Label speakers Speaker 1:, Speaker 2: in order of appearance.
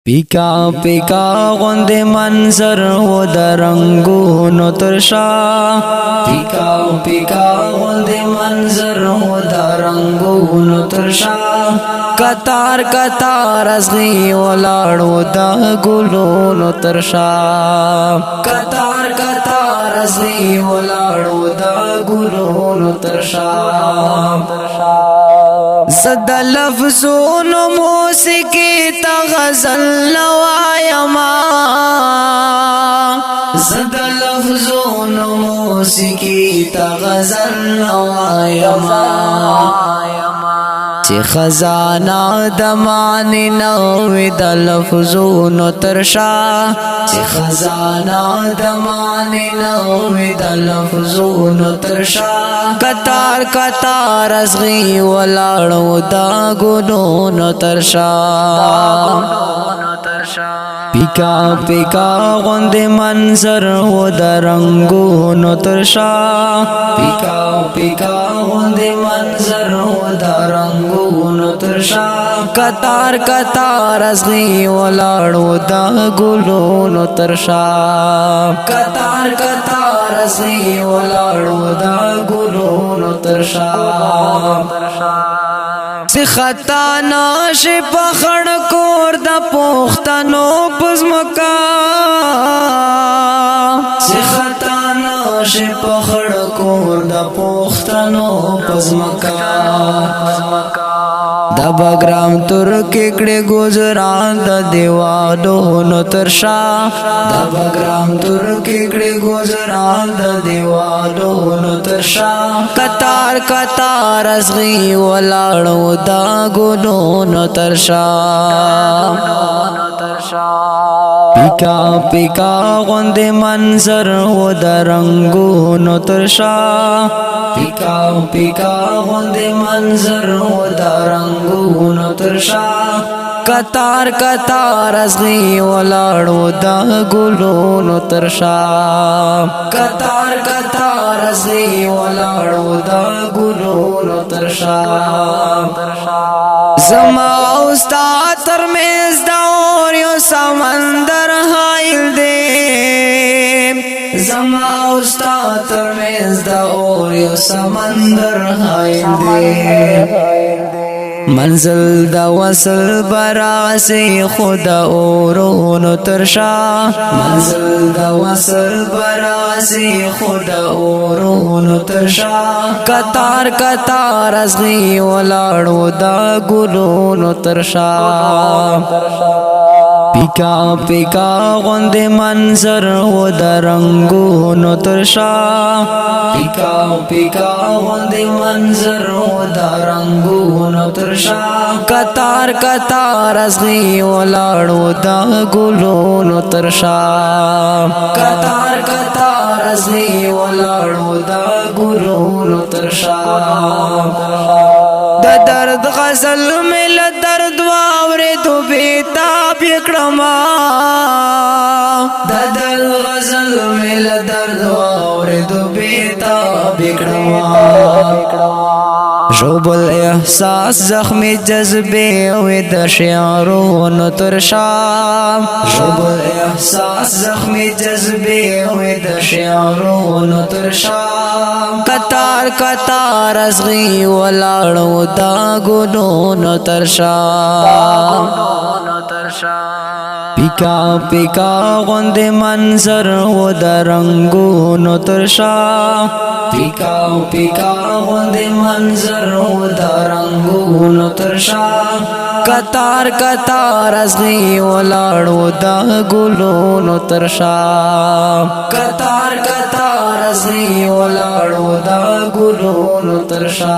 Speaker 1: پیکا پیکا غند منظر و درنگونو ترشا پیکا پیکا غند منظر و درنگونو ترشا کتار کتار ازغی ولاړو دا ګلونو ترشا کتار کتار ازغی ولاړو دا ګلونو ترشا زد لفظونو موسیقی تا غزل نوایما زد لفظونو موسیقی تا غزل نوایما چه خزانه د معنی نوې د لفظونو ترشا چه خزانه د معنی نوې د لفظونو ترشا کتار کتار ازغي ولاړو دا ګلونو ترشا پیکا پیکا غند منظر و درنگونو ترشا پیکا پیکا غند منظر و درنگونو ترشا کتار کتار ازغي ولاړو دا ګلونو ترشا کتار کتار ازغي ولاړو دا ګلونو ترشا سی خطا ناشی پخڑ کور دا پوختنو پزمکا سی خطا ناشی پخڑ کور دا پوختنو پزمکا دا بگرام ترکی کڑی گزران دا دیوالو نو ترشا دا بگرام ترکی کڑی گزران دا دیوالو نو ترشا کتار کتار ازغی ولاړو دا ګلونو ترشا پیکا پیکا غند منظر و درنگونو ترشا پیکا پیکا غند منظر و درنگونو ترشا کتار کتار ازغي ولاړو دا ګلونو ترشا کتار کتار ازغي ولاړو دا ګلونو ترشا زما استاد ترمنځ دا اور یو سمندر حایل دی زما استاد ترمنځ دا اور یو سمندر حایل دی منزل دا وصل براسی خدا اورونو ترشا منزل دا وصل براسی خدا اورونو ترشا کتار کتار ازغي ولاړو دا ګلونو ترشا پیکا پیکا غند منظر و درنگونو ترشا پیکا پیکا غند منظر و درنگونو ترشا کتار کتار ازغي ولاړو دا ګلونو ترشا کتار کتار ازغي ولاړو دا ګلونو ترشا د درد غزل مل درد واورې تو بیتاب یکړما د درد غزل مل درد واورې تو بیتاب یکړما شوبل احساس زخمی جذبه او د شعرونو ترشا شوبل احساس زخمی جذبه او د شعرونو ترشا کتار کتار ازغي ولاړو دا ګلونو ترشا پیکا پیکا غند منظر و درنگونو ترشا پیکا پیکا غند منظر و درنگونو ترشا کتار کتار ازغي ولاړو دا ګلونو ترشا کتار کتار ازغي ولاړو دا ګلونو ترشا